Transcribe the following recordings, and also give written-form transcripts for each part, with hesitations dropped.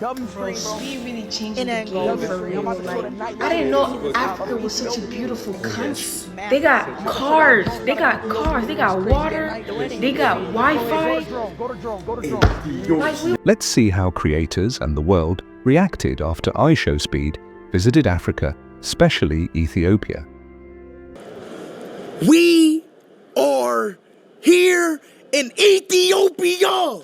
Bro, speed really changing the game for real. Like, I didn't know Africa was such a beautiful country. They got cars, they got water, they got Wi-Fi. Let's see how creators and the world reacted after iShowSpeed visited Africa, especially Ethiopia. We are here in Ethiopia!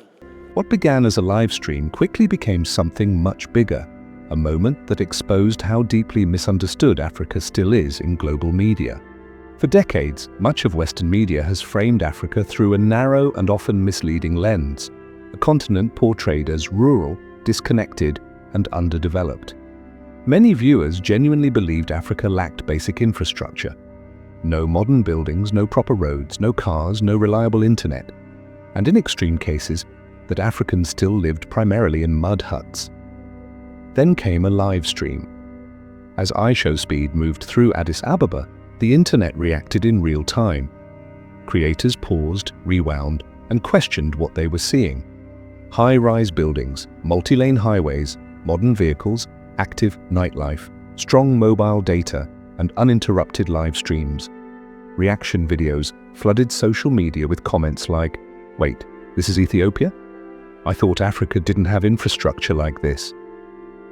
What began as a live stream quickly became something much bigger, a moment that exposed how deeply misunderstood Africa still is in global media. For decades, much of Western media has framed Africa through a narrow and often misleading lens, a continent portrayed as rural, disconnected, and underdeveloped. Many viewers genuinely believed Africa lacked basic infrastructure. No modern buildings, no proper roads, no cars, no reliable internet. And in extreme cases, that Africans still lived primarily in mud huts. Then came a live stream. As iShowSpeed moved through Addis Ababa, the internet reacted in real time. Creators paused, rewound, and questioned what they were seeing. High-rise buildings, multi-lane highways, modern vehicles, active nightlife, strong mobile data, and uninterrupted live streams. Reaction videos flooded social media with comments like, "Wait, this is Ethiopia? I thought Africa didn't have infrastructure like this.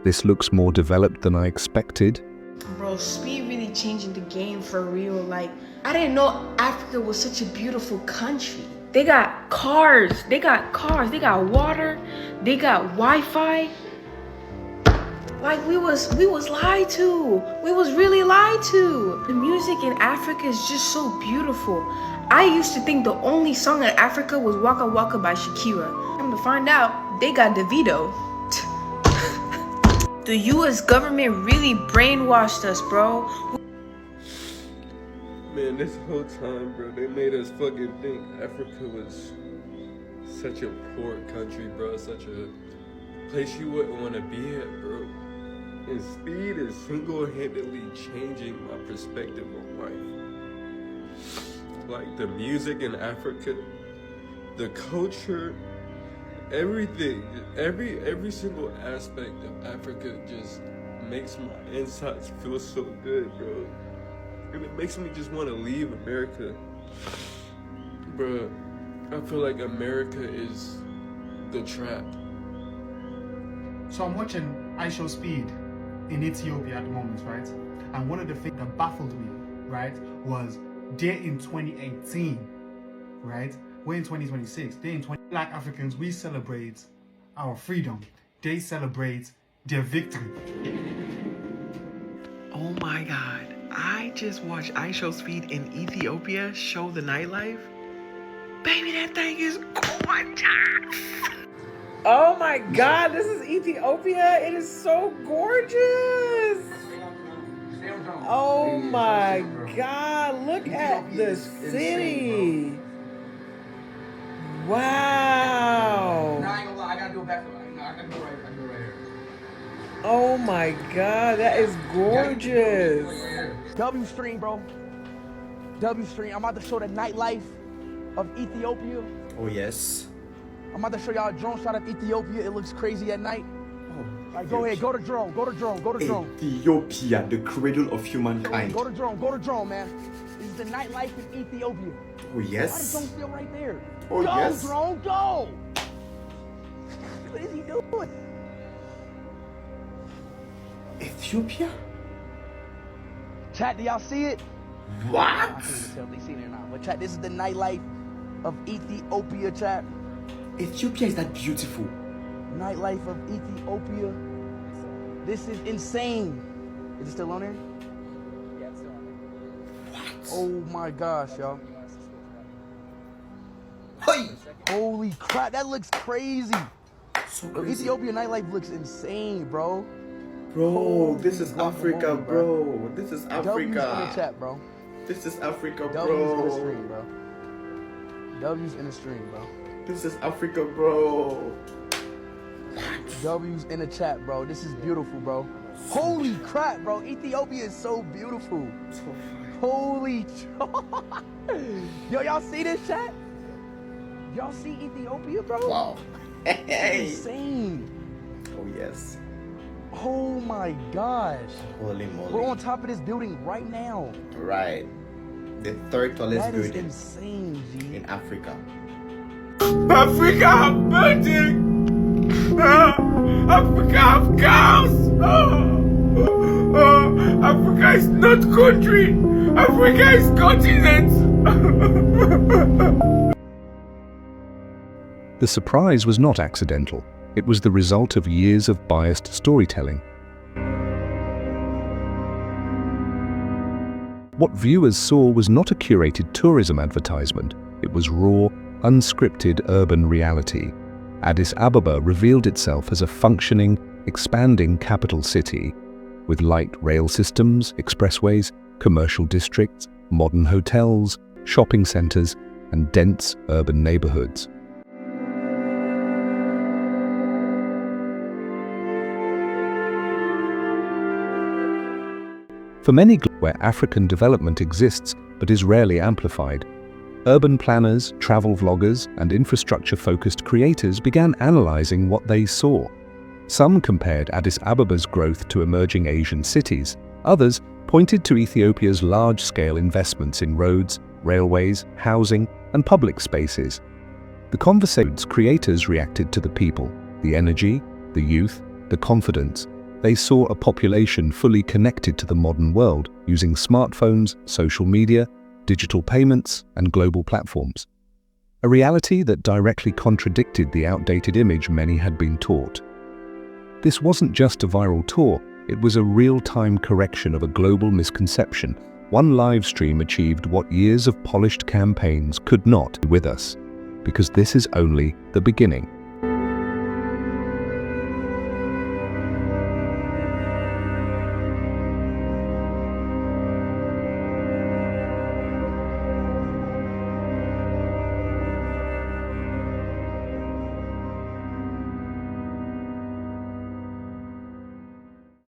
This looks more developed than I expected." Bro, speed really changing the game for real. Like, I didn't know Africa was such a beautiful country. They got cars, they got water, they got Wi-Fi. Like, we was lied to. We was really lied to. The music in Africa is just so beautiful. I used to think the only song in Africa was Waka Waka by Shakira. Come to find out, they got DeVito. The US government really brainwashed us, bro. Man, this whole time, bro, they made us fucking think Africa was such a poor country, bro. Such a place you wouldn't want to be at, bro. And speed is single-handedly changing my perspective on life. Like the music in Africa, the culture, everything, every single aspect of Africa just makes my insides feel so good, bro. And it makes me just want to leave America. Bro, I feel like America is the trap. So I'm watching iShowSpeed in Ethiopia at the moment, right? And one of the things that baffled me, right, was they're in 2018, right? We're in 2026. They're in 20. Black Africans, we celebrate our freedom. They celebrate their victory. Oh my God. I just watched iShowSpeed in Ethiopia show the nightlife. Baby, that thing is gorgeous. Oh my God, this is Ethiopia. It is so gorgeous. Oh my God, look at the city. Wow. No, I ain't gonna lie, I gotta do it back. I gotta go right here. Oh my God, that is gorgeous. W stream, bro. W stream. I'm about to show the nightlife of Ethiopia. Oh yes. I'm about to show y'all a drone shot of Ethiopia. It looks crazy at night. Like, go ahead, go to drone, go to drone, go to drone. Ethiopia, the cradle of humankind. Go to drone, man. This is the nightlife in Ethiopia. Oh yes. Why does drone feel right there? Oh go, yes. Drone, go. What is he doing? Ethiopia? Chat, do y'all see it? What? I can't even tell if they seen it or not. But chat, this is the nightlife of Ethiopia, chat. Ethiopia is that beautiful. Nightlife of Ethiopia. This is insane. Is it still on there? Yeah, it's still on there. What? Oh my gosh, y'all. Hey! Holy crap, that looks crazy. So crazy. Ethiopia nightlife looks insane, bro. Bro, this is Africa, bro. This is W's in the Africa. chat, bro. This is Africa, W's in the bro. stream, bro. W's in the stream, bro. This is Africa, bro. W's in the chat, bro. This is beautiful, bro. Holy crap, bro. Ethiopia is so beautiful. So fine. Holy yo, y'all see this chat? Y'all see Ethiopia, bro? Wow. Hey. Insane. Oh yes. Oh my gosh. Holy moly. We're on top of this building right now. Right. The third tallest That is building insane, G. in Africa. Africa have building. Africa have cows. Africa is not country. Africa is continent. The surprise was not accidental. It was the result of years of biased storytelling. What viewers saw was not a curated tourism advertisement. It was raw, unscripted urban reality. Addis Ababa revealed itself as a functioning, expanding capital city, with light rail systems, expressways, commercial districts, modern hotels, shopping centers, and dense urban neighborhoods. For many, where African development exists but is rarely amplified, urban planners, travel vloggers, and infrastructure-focused creators began analyzing what they saw. Some compared Addis Ababa's growth to emerging Asian cities. Others pointed to Ethiopia's large-scale investments in roads, railways, housing, and public spaces. The conversation's creators reacted to the people, the energy, the youth, the confidence. They saw a population fully connected to the modern world, using smartphones, social media, digital payments, and global platforms. A reality that directly contradicted the outdated image many had been taught. This wasn't just a viral tour, it was a real-time correction of a global misconception. One live stream achieved what years of polished campaigns could not with us, because this is only the beginning.